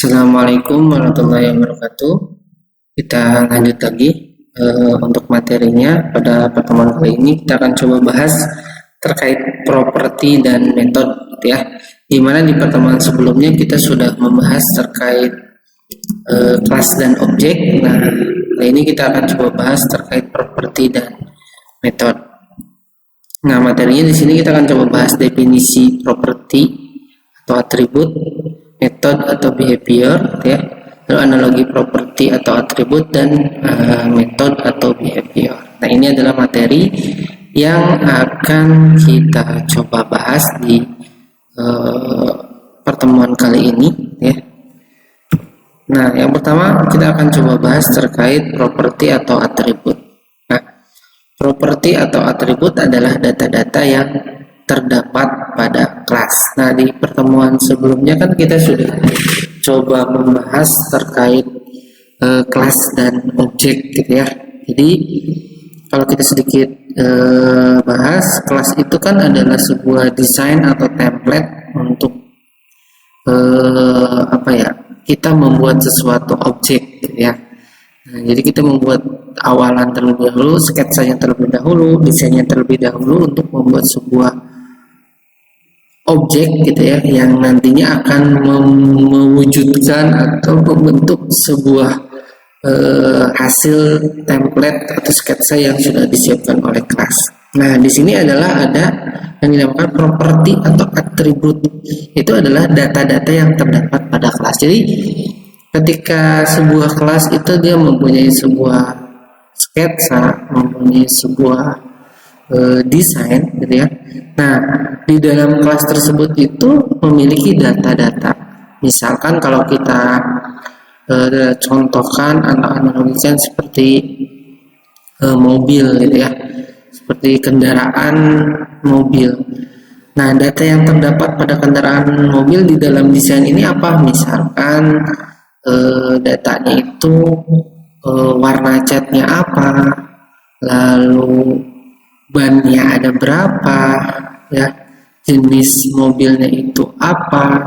Assalamualaikum warahmatullahi wabarakatuh. Kita lanjut lagi untuk materinya. Pada pertemuan kali ini kita akan coba bahas terkait properti dan metode, gitu ya. Dimana di pertemuan sebelumnya kita sudah membahas terkait kelas dan objek. Nah, kali ini kita akan coba bahas terkait properti dan metode. Nah, materinya di sini kita akan coba bahas definisi properti atau atribut, metode atau behavior, ya, lalu analogi properti atau atribut, dan metode atau behavior. Nah, ini adalah materi yang akan kita coba bahas di pertemuan kali ini, ya. Nah, yang pertama kita akan coba bahas terkait properti atau atribut. Nah, properti atau atribut adalah data-data yang terdapat pada kelas. Nah, di pertemuan sebelumnya kan kita sudah coba membahas terkait kelas dan objek, gitu ya. Jadi kalau kita sedikit bahas, kelas itu kan adalah sebuah desain atau template untuk kita membuat sesuatu objek, gitu ya. Nah, jadi kita membuat awalan terlebih dahulu, sketsanya terlebih dahulu, desainnya terlebih dahulu untuk membuat sebuah objek, gitu ya, yang nantinya akan mewujudkan atau membentuk sebuah hasil template atau sketsa yang sudah disiapkan oleh kelas. Nah, di sini adalah ada yang dinamakan properti atau atribut. Itu adalah data-data yang terdapat pada kelas. Jadi ketika sebuah kelas itu dia mempunyai sebuah sketsa, mempunyai sebuah desain, gitu ya. Nah, di dalam kelas tersebut itu memiliki data-data. Misalkan kalau kita contohkan atau analogikan seperti mobil, gitu ya, seperti kendaraan mobil. Nah, data yang terdapat pada kendaraan mobil di dalam desain ini apa? Misalkan datanya itu warna catnya apa, lalu bannya ada berapa, ya, jenis mobilnya itu apa,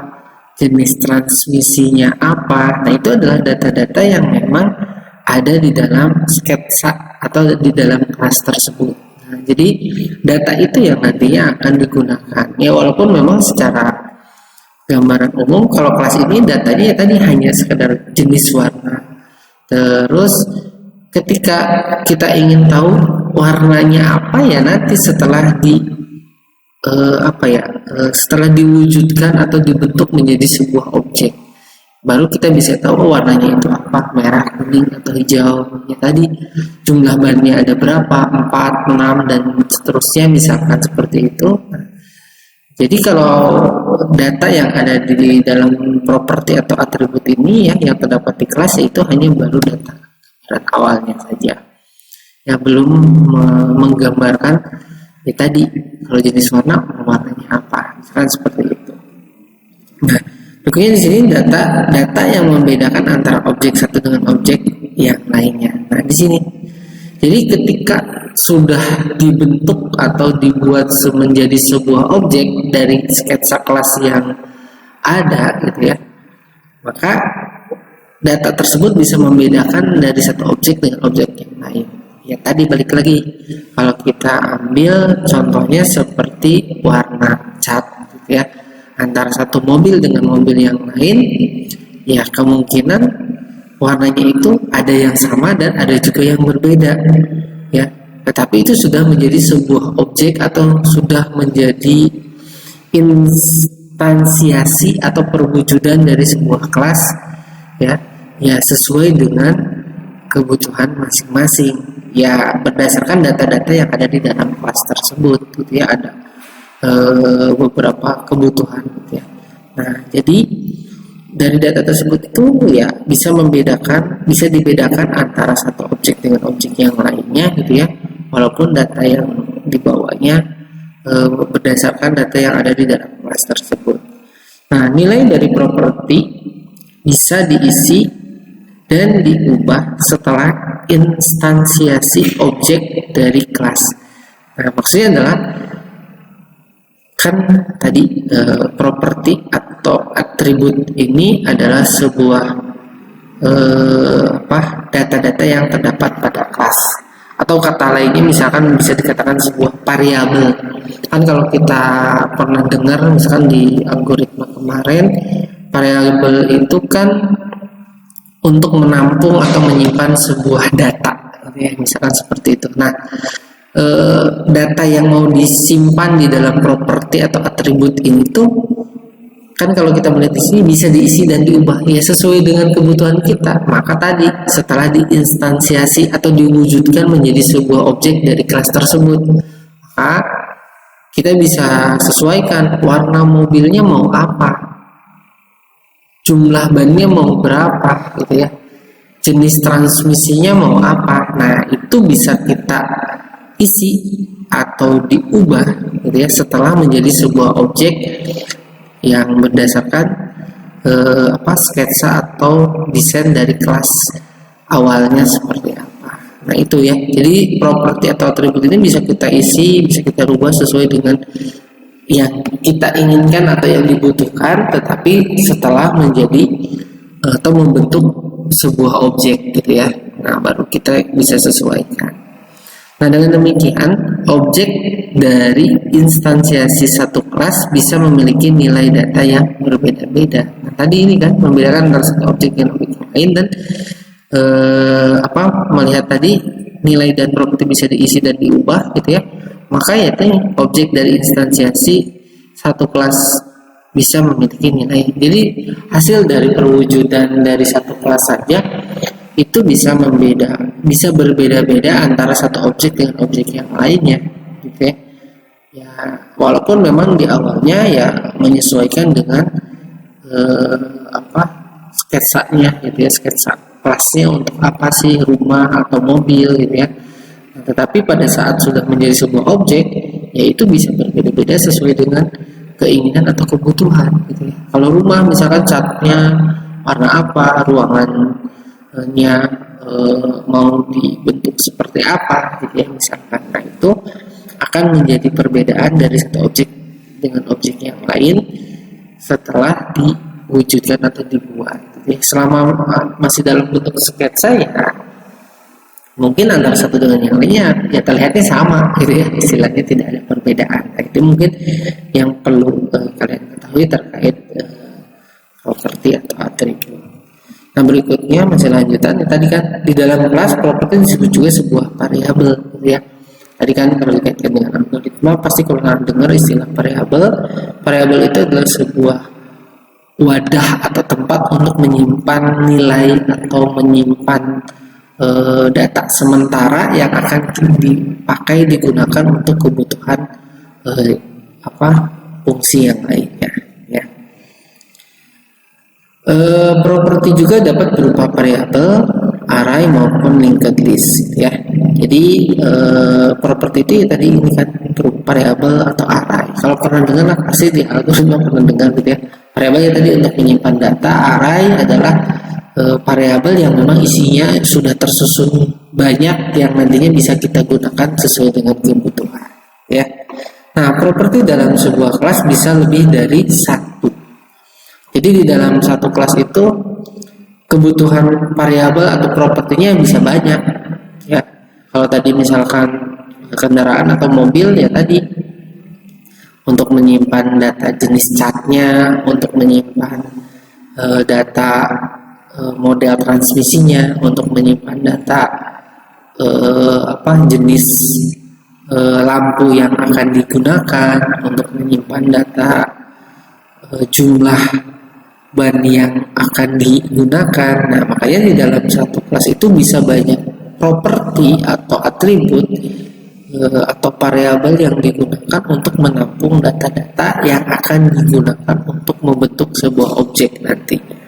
jenis transmisinya apa. Nah, itu adalah data-data yang memang ada di dalam sketsa atau di dalam kelas tersebut. Nah, jadi data itu yang nantinya akan digunakan. Ya, walaupun memang secara gambaran umum kalau kelas ini datanya ya tadi hanya sekedar jenis warna. Terus ketika kita ingin tahu warnanya apa, ya nanti setelah setelah diwujudkan atau dibentuk menjadi sebuah objek, baru kita bisa tahu warnanya itu apa, merah, kuning, atau hijau. Ya, tadi jumlah bannya ada berapa, 4, 6, dan seterusnya, misalkan seperti itu. Jadi kalau data yang ada di dalam properti atau atribut ini, ya, yang terdapat di kelas, itu hanya baru data awalnya saja, ya, belum menggambarkan ya tadi kalau jenis warnanya apa, misalkan seperti itu. Nah, berikutnya di sini data yang membedakan antara objek satu dengan objek yang lainnya. Nah, di sini jadi ketika sudah dibentuk atau dibuat menjadi sebuah objek dari sketsa kelas yang ada, gitu ya, maka data tersebut bisa membedakan dari satu objek dengan objek yang lain. Ya, tadi balik lagi, kalau kita ambil contohnya seperti warna cat, gitu ya, antara satu mobil dengan mobil yang lain, ya kemungkinan warnanya itu ada yang sama dan ada juga yang berbeda, ya. Tetapi itu sudah menjadi sebuah objek atau sudah menjadi instansiasi atau perwujudan dari sebuah kelas, ya, sesuai dengan kebutuhan masing-masing, ya, berdasarkan data-data yang ada di dalam kelas tersebut, gitu ya. Ada beberapa kebutuhan, gitu ya. Nah, jadi dari data tersebut itu ya bisa dibedakan antara satu objek dengan objek yang lainnya, gitu ya, walaupun data yang dibawanya berdasarkan data yang ada di dalam kelas tersebut. Nah, nilai dari properti bisa diisi dan diubah setelah instansiasi objek dari kelas. Nah, maksudnya adalah kan tadi properti atau atribut ini adalah sebuah data-data yang terdapat pada kelas, atau kata lainnya misalkan bisa dikatakan sebuah variabel. Kan kalau kita pernah dengar misalkan di algoritma kemarin, variabel itu kan untuk menampung atau menyimpan sebuah data, ya, misalkan seperti itu. Nah, data yang mau disimpan di dalam properti atau atribut ini tuh kan kalau kita melihat di sini bisa diisi dan diubah ya sesuai dengan kebutuhan kita. Maka tadi setelah diinstansiasi atau diwujudkan menjadi sebuah objek dari kelas tersebut, maka kita bisa sesuaikan warna mobilnya mau apa, jumlah bannya mau berapa gitu ya, jenis transmisinya mau apa. Nah, itu bisa kita isi atau diubah gitu ya setelah menjadi sebuah objek yang berdasarkan sketsa atau desain dari kelas awalnya seperti apa. Nah, itu ya. Jadi properti atau atribut ini bisa kita isi, bisa kita rubah sesuai dengan yang kita inginkan atau yang dibutuhkan, tetapi setelah menjadi atau membentuk sebuah objek gitu ya. Nah, baru kita bisa sesuaikan. Nah, dengan demikian objek dari instansiasi satu kelas bisa memiliki nilai data yang berbeda-beda. Nah, tadi ini kan membedakan antara satu objek dan objek lain, dan melihat tadi nilai dan properti bisa diisi dan diubah gitu ya. Maka ya objek dari instansiasi satu kelas bisa memiliki nilai. Jadi hasil dari perwujudan dari satu kelas saja itu bisa berbeda-beda antara satu objek dengan objek yang lainnya gitu ya. Ya, walaupun memang di awalnya ya menyesuaikan dengan sketsanya gitu ya, sketsa kelasnya untuk apa sih, rumah atau mobil gitu ya. Nah, tetapi pada saat sudah menjadi sebuah objek, ya itu bisa berbeda-beda sesuai dengan keinginan atau kebutuhan gitu ya. Kalau rumah misalkan catnya warna apa, ruangannya mau dibentuk seperti apa gitu ya misalkan. Nah, itu akan menjadi perbedaan dari satu objek dengan objek yang lain setelah diwujudkan atau dibuat gitu ya. Selama masih dalam bentuk sketsa ya mungkin antara satu dengan yang lainnya ya terlihatnya sama gitu ya, istilahnya tidak ada perbedaan. Nah, itu mungkin yang perlu kalian ketahui terkait properti atau atribut. Nah, berikutnya masih lanjutan ya, tadi kan di dalam kelas properti disebut juga sebuah variabel gitu ya. Tadi kan kalau dikaitkan dengan algoritma pasti kalau dengar istilah variabel. Variabel itu adalah sebuah wadah atau tempat untuk menyimpan nilai atau menyimpan data sementara yang akan digunakan untuk kebutuhan fungsi yang lainnya ya. Properti juga dapat berupa variabel, array maupun linked list ya. Jadi properti itu ya tadi ini kan berupa variabel atau array. Kalau pernah dengar pasti di algoritma pernah dengar gitu ya. Variabel tadi untuk menyimpan data, array adalah variabel yang memang isinya sudah tersusun banyak yang nantinya bisa kita gunakan sesuai dengan kebutuhan ya. Nah, properti dalam sebuah kelas bisa lebih dari satu. Jadi di dalam satu kelas itu kebutuhan variabel atau propertinya bisa banyak ya. Kalau tadi misalkan kendaraan atau mobil ya tadi untuk menyimpan data jenis catnya, untuk menyimpan data model transmisinya, untuk menyimpan data jenis lampu yang akan digunakan, untuk menyimpan data jumlah ban yang akan digunakan. Nah, makanya di dalam satu kelas itu bisa banyak properti atau atribut atau variabel yang digunakan untuk menampung data-data yang akan digunakan untuk membentuk sebuah objek nantinya.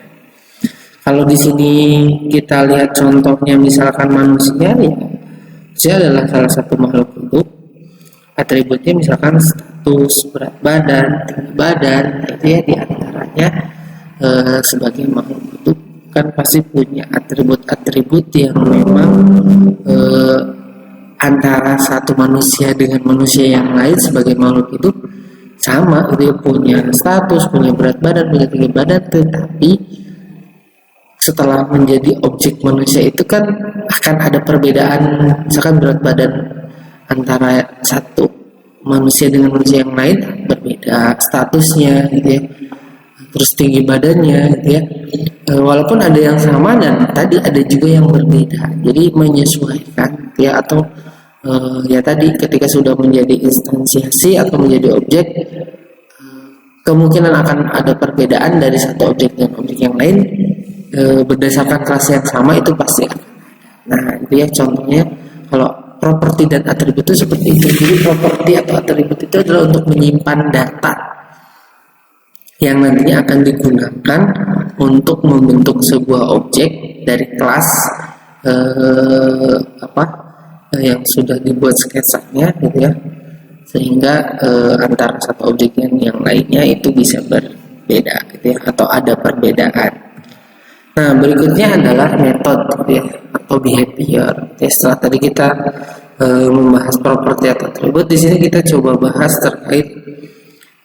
Kalau di sini kita lihat contohnya misalkan manusia ya, manusia adalah salah satu makhluk hidup. Atributnya misalkan status, berat badan, tinggi badan, itu ya diantaranya sebagai makhluk hidup kan pasti punya atribut-atribut yang memang antara satu manusia dengan manusia yang lain sebagai makhluk hidup sama, dia punya status, punya berat badan, punya tinggi badan, tetapi setelah menjadi objek manusia itu kan akan ada perbedaan, misalkan berat badan antara satu manusia dengan manusia yang lain berbeda statusnya gitu ya, terus tinggi badannya gitu ya. Walaupun ada yang sama dan tadi ada juga yang berbeda, jadi menyesuaikan gitu ya, atau ya tadi ketika sudah menjadi instansiasi atau menjadi objek, kemungkinan akan ada perbedaan dari satu objek dengan objek yang lain berdasarkan kelas yang sama itu pasti ada. Nah itu ya contohnya kalau properti dan atribut itu seperti itu. Jadi properti atau atribut itu adalah untuk menyimpan data yang nantinya akan digunakan untuk membentuk sebuah objek dari kelas yang sudah dibuat sketsanya gitu ya, sehingga antara satu objek dan yang lainnya itu bisa berbeda gitu ya, atau ada perbedaan. Nah berikutnya adalah metode gitu ya, atau behavior. Ya, setelah tadi kita membahas properti atau atribut, di sini kita coba bahas terkait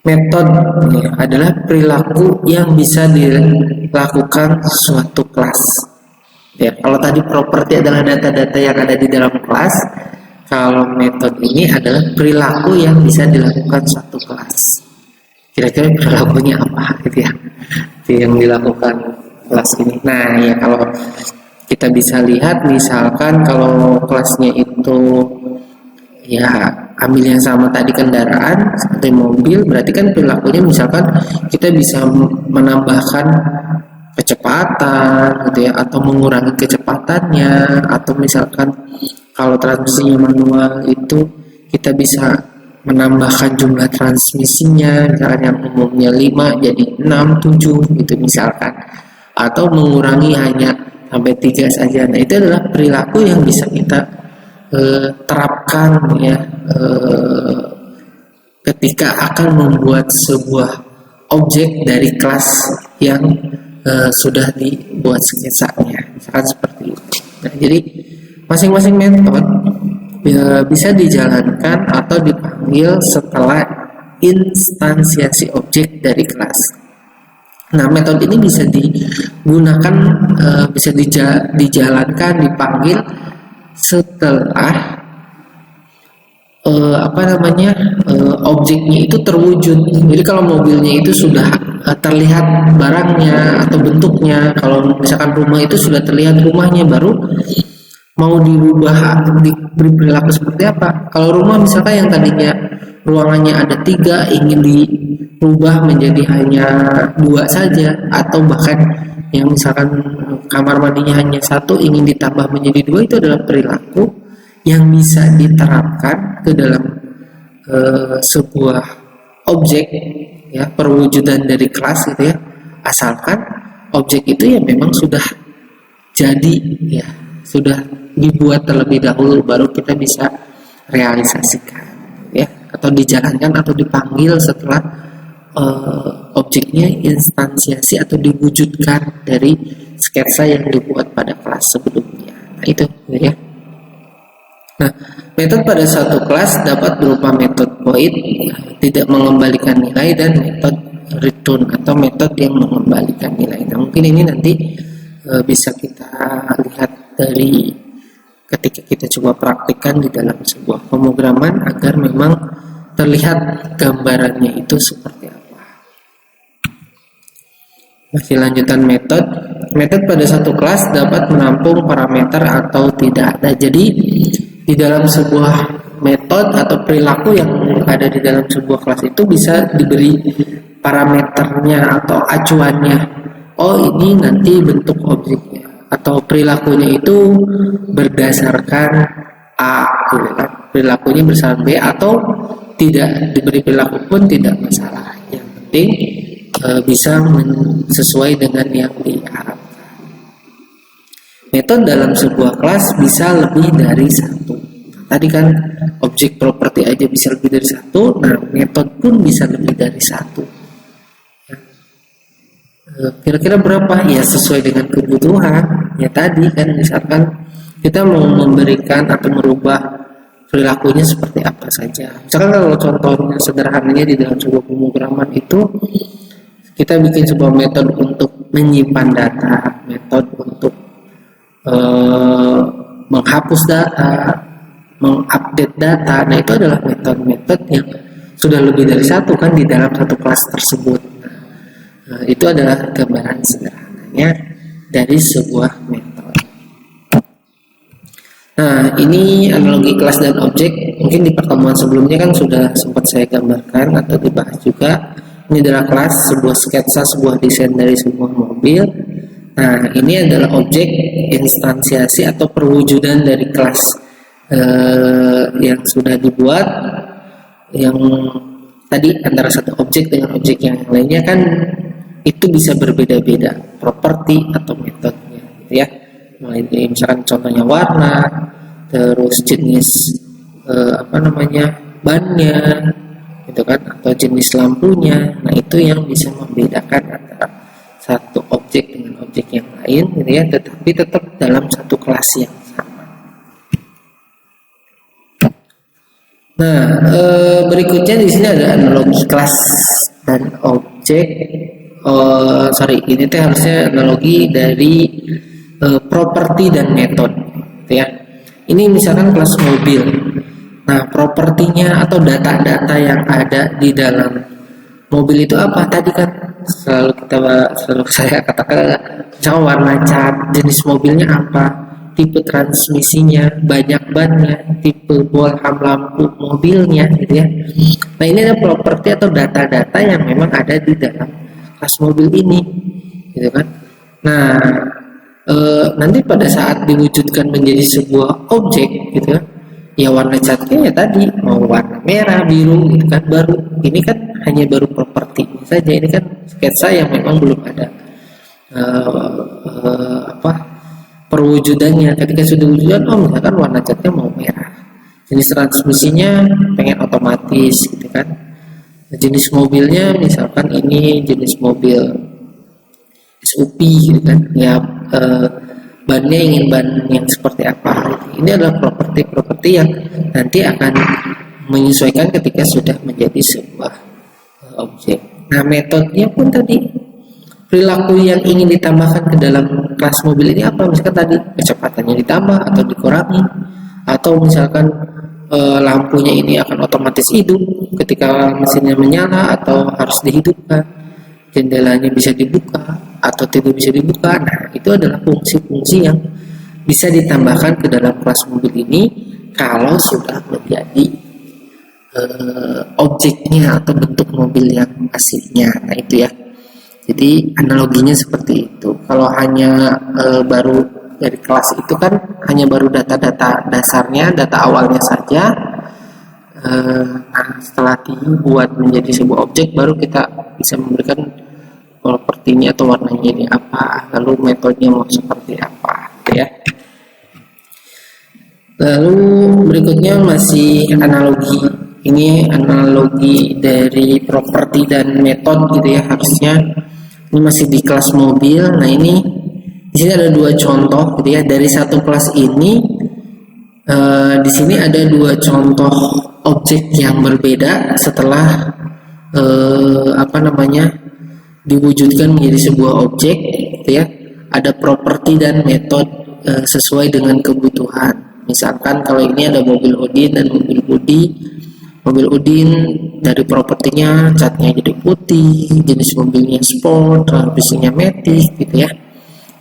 metode ya, adalah perilaku yang bisa dilakukan suatu kelas. Ya, kalau tadi properti adalah data-data yang ada di dalam kelas, kalau metode ini adalah perilaku yang bisa dilakukan suatu kelas. Kira-kira perilakunya apa gitu ya, itu yang dilakukan kelas ini. Nah ya, kalau kita bisa lihat misalkan kalau kelasnya itu ya ambil yang sama tadi, kendaraan seperti mobil, berarti kan perilakunya misalkan kita bisa menambahkan kecepatan gitu ya, atau mengurangi kecepatannya, atau misalkan kalau transmisinya manual itu kita bisa menambahkan jumlah transmisinya, misalkan yang umumnya 5 jadi 6, 7 gitu misalkan, atau mengurangi hanya sampai 3 saja. Nah itu adalah perilaku yang bisa kita terapkan ya ketika akan membuat sebuah objek dari kelas yang sudah dibuat sketsanya, misalkan seperti itu. Nah, jadi masing-masing metode bisa dijalankan atau dipanggil setelah instansiasi objek dari kelas. Nah, metode ini bisa digunakan, bisa dijalankan, dipanggil setelah objeknya itu terwujud. Jadi kalau mobilnya itu sudah terlihat barangnya atau bentuknya, kalau misalkan rumah itu sudah terlihat rumahnya, baru mau dirubah, diberi perilaku seperti apa. Kalau rumah misalkan yang tadinya ruangannya ada 3 ingin dirubah menjadi hanya 2 saja, atau bahkan yang misalkan kamar mandinya hanya 1 ingin ditambah menjadi 2, itu adalah perilaku yang bisa diterapkan ke dalam sebuah objek ya, perwujudan dari kelas gitu ya, asalkan objek itu ya memang sudah jadi ya, sudah dibuat terlebih dahulu, baru kita bisa realisasikan ya, atau dijalankan atau dipanggil setelah objeknya instansiasi atau diwujudkan dari sketsa yang dibuat pada kelas sebelumnya. Nah itu ya. Nah, metode pada satu kelas dapat berupa metode void, tidak mengembalikan nilai, dan metode return atau metode yang mengembalikan nilai. Nah, mungkin ini nanti bisa kita lihat dari ketika kita coba praktikkan di dalam sebuah pemrograman agar memang terlihat gambarannya itu seperti apa. Masih lanjutan metode. Metode pada satu kelas dapat menampung parameter atau tidak. Nah, jadi di dalam sebuah metode atau perilaku yang ada di dalam sebuah kelas itu bisa diberi parameternya atau acuannya. Oh, ini nanti bentuk objeknya atau perilakunya itu berdasarkan A gitu kan. Perilakunya berdasarkan B, atau tidak diberi perilaku pun tidak masalah. Yang penting bisa sesuai dengan yang diharapkan. Metode dalam sebuah kelas bisa lebih dari 1. Tadi kan objek properti aja bisa lebih dari 1, nah metode pun bisa lebih dari 1. Kira-kira berapa? Ya sesuai dengan kebutuhan. Ya tadi kan misalkan kita mau memberikan atau merubah perilakunya seperti apa saja. Misalkan kalau contohnya sederhananya di dalam sebuah pemrograman itu kita bikin sebuah metode untuk menyimpan data, metode untuk menghapus data, mengupdate data. Nah, itu adalah metode-metode yang sudah lebih dari satu kan di dalam satu kelas tersebut. Nah, itu adalah gambaran sederhananya dari sebuah metode. Nah, ini analogi kelas dan objek. Mungkin di pertemuan sebelumnya kan sudah sempat saya gambarkan atau dibahas juga. Ini adalah kelas, sebuah sketsa, sebuah desain dari sebuah mobil. Nah, ini adalah objek, instansiasi atau perwujudan dari kelas yang sudah dibuat, yang tadi antara satu objek dengan objek yang lainnya kan itu bisa berbeda-beda properti atau metodenya, gitu ya. Mulai dari misalkan contohnya warna, terus jenis bannya, gitu kan, atau jenis lampunya. Nah, itu yang bisa membedakan antara satu objek dengan objek yang lain, gitu ya, tetapi tetap dalam satu kelas yang sama. Nah, berikutnya di sini ada analogi kelas dan objek. Ini harusnya analogi dari properti dan metode, gitu ya. Ini misalkan kelas mobil. Nah, propertinya atau data-data yang ada di dalam mobil itu apa? Tadi kan selalu saya katakan, misalkan warna cat, jenis mobilnya apa, tipe transmisinya, banyak bannya, tipe bohlam lampu mobilnya, gitu ya. Nah, ini ada properti atau data-data yang memang ada di dalam kelas mobil ini, gitu kan. Nah, nanti pada saat diwujudkan menjadi sebuah objek, gitu ya, warna catnya ya tadi mau warna merah, biru, gitu kan. Baru ini kan hanya baru propertinya saja. Ini kan sketsa yang memang belum ada perwujudannya. Ketika sudah wujudan, misalkan warna catnya mau merah, jenis transmisinya pengen otomatis, gitu kan. Jenis mobilnya misalkan ini jenis mobil SUV, gitu kan ya, bannya ingin ban yang seperti apa. Ini adalah properti-properti yang nanti akan menyesuaikan ketika sudah menjadi sebuah objek. Nah, metodenya pun tadi, perilaku yang ingin ditambahkan ke dalam kelas mobil ini apa? Misalkan tadi kecepatannya ditambah atau dikurangi, atau misalkan lampunya ini akan otomatis hidup ketika mesinnya menyala atau harus dihidupkan, jendelanya bisa dibuka atau tidak bisa dibuka. Nah, itu adalah fungsi-fungsi yang bisa ditambahkan ke dalam kelas mobil ini kalau sudah menjadi objeknya atau bentuk mobil yang aslinya. Nah, itu ya. Jadi analoginya seperti itu. Kalau hanya baru dari kelas itu kan hanya baru data-data dasarnya, data awalnya saja. Nah, setelah dibuat menjadi sebuah objek, baru kita bisa memberikan propertinya atau warnanya ini apa, lalu metodenya mau seperti apa, gitu ya. Lalu berikutnya masih analogi. Ini analogi dari properti dan metode, gitu ya. Harusnya ini masih di kelas mobil. Nah, ini di sini ada dua contoh, gitu ya. Dari satu kelas ini di sini ada dua contoh objek yang berbeda setelah diwujudkan menjadi sebuah objek, gitu ya. Ada properti dan metode sesuai dengan kebutuhan. Misalkan kalau ini ada mobil Udin dan mobil Budi. Mobil Udin dari propertinya catnya jadi putih, jenis mobilnya sport, transmisinya matic, gitu ya.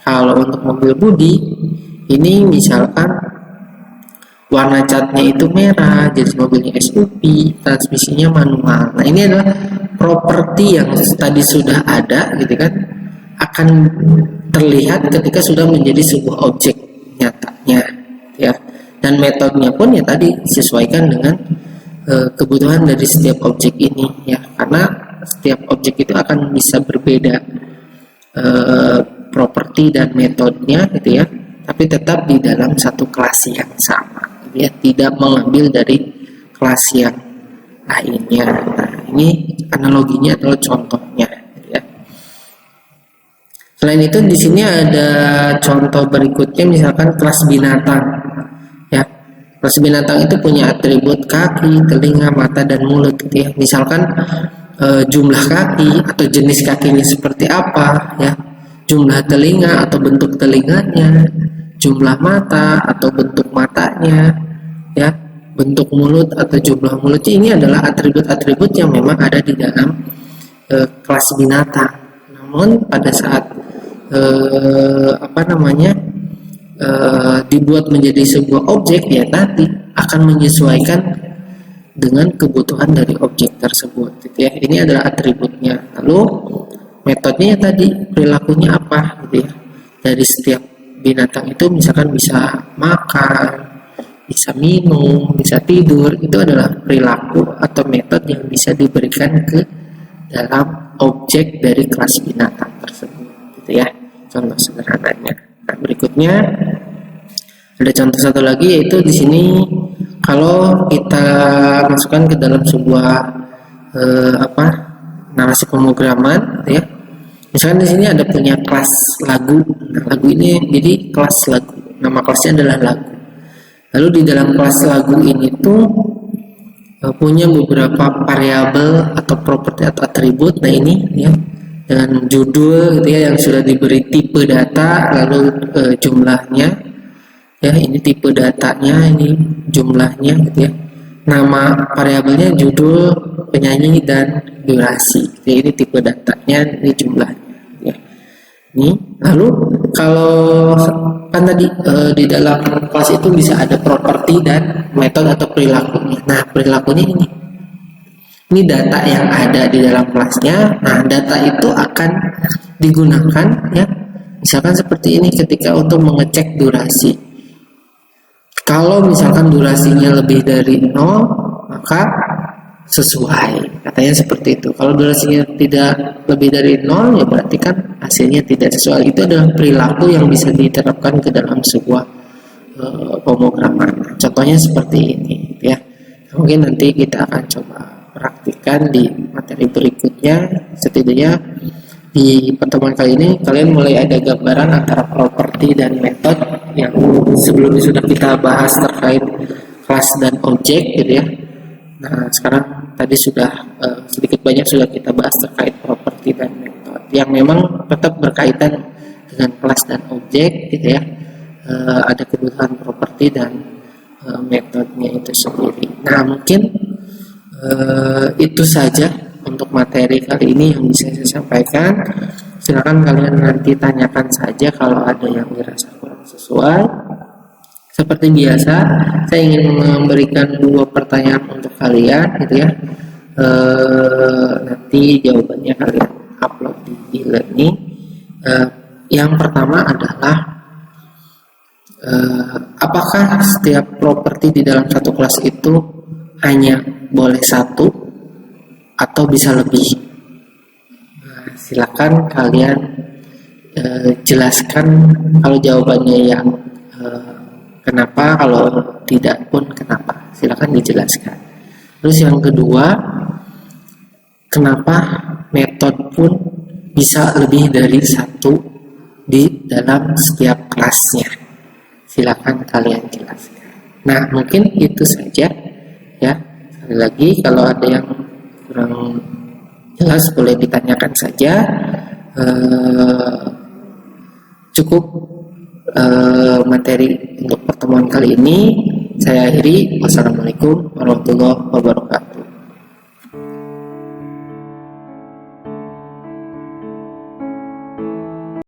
Kalau untuk mobil Budi ini misalkan warna catnya itu merah, jenis mobilnya SUV, transmisinya manual. Nah, ini adalah properti yang tadi sudah ada, gitu kan, akan terlihat ketika sudah menjadi sebuah objek nyatanya, ya. Dan metodenya pun ya tadi disesuaikan dengan kebutuhan dari setiap objek ini, ya, karena setiap objek itu akan bisa berbeda properti dan metodenya, gitu ya, tapi tetap di dalam satu kelas yang sama, gitu ya, tidak mengambil dari kelas yang lainnya. Nah, ini analoginya atau contohnya, gitu ya. Selain itu di sini ada contoh berikutnya, misalkan kelas binatang, ya. Kelas binatang itu punya atribut kaki, telinga, mata, dan mulut gitu ya. Misalkan jumlah kaki atau jenis kakinya seperti apa ya, jumlah telinga atau bentuk telinganya, jumlah mata atau bentuk matanya ya, bentuk mulut atau jumlah mulutnya. Ini adalah atribut-atribut yang memang ada di dalam kelas binatang. Namun pada saat dibuat menjadi sebuah objek, ya nanti akan menyesuaikan dengan kebutuhan dari objek tersebut gitu ya. Ini adalah atributnya. Lalu metodenya tadi, perilakunya apa gitu ya. Dari setiap binatang itu misalkan bisa makan, bisa minum, bisa tidur, itu adalah perilaku atau metode yang bisa diberikan ke dalam objek dari kelas binatang tersebut gitu ya. Contoh sederhananya. Nah, berikutnya ada contoh satu lagi, yaitu di sini kalau kita masukkan ke dalam sebuah narasi pemrograman ya. Misalkan di sini ada punya kelas lagu. Nah, lagu ini jadi kelas lagu. Nama kelasnya adalah lagu. Lalu di dalam kelas lagu ini tuh punya beberapa variabel atau properti atau atribut. Nah, ini ya, dan judul gitu ya, yang sudah diberi tipe data, lalu jumlahnya ya, ini tipe datanya, ini jumlahnya gitu ya. Nama variabelnya judul, penyanyi, dan durasi. Jadi ini tipe datanya, ini jumlahnya ya. Ini lalu kalau kan tadi di dalam kelas itu bisa ada properti dan metode atau perilakunya. Nah, perilakunya ini data yang ada di dalam kelasnya. Nah, data itu akan digunakan ya, misalkan seperti ini ketika untuk mengecek durasi. Kalau misalkan durasinya lebih dari 0, maka sesuai, katanya seperti itu. Kalau durasinya tidak lebih dari 0, ya berarti kan hasilnya tidak sesuai. Itu adalah perilaku yang bisa diterapkan ke dalam sebuah pemrograman. Contohnya seperti ini ya. Mungkin nanti kita akan coba praktikkan di materi berikutnya. Setidaknya di pertemuan kali ini kalian mulai ada gambaran antara properti dan metode yang sebelumnya sudah kita bahas terkait kelas dan objek gitu ya. Nah, sekarang tadi sudah sedikit banyak sudah kita bahas terkait properti dan metode yang memang tetap berkaitan dengan kelas dan objek gitu ya. Ada kebutuhan properti dan metodenya itu sendiri. Nah, mungkin itu saja untuk materi kali ini yang bisa saya sampaikan. Silakan kalian nanti tanyakan saja kalau ada yang dirasa kurang sesuai. Seperti biasa, saya ingin memberikan 2 pertanyaan untuk kalian gitu ya. Nanti jawabannya kalian upload di e-learning. Yang pertama adalah apakah setiap properti di dalam satu kelas itu hanya boleh 1 atau bisa lebih? Nah, silakan kalian jelaskan kalau jawabannya yang kenapa, kalau tidak pun kenapa. Silakan dijelaskan. Terus yang kedua, kenapa metode pun bisa lebih dari 1 di dalam setiap kelasnya? Silakan kalian jelaskan. Nah, mungkin itu saja ya. Sekali lagi, kalau ada yang kurang jelas boleh ditanyakan saja. Cukup materi untuk pertemuan kali ini. Saya akhiri. Wassalamualaikum warahmatullahi wabarakatuh.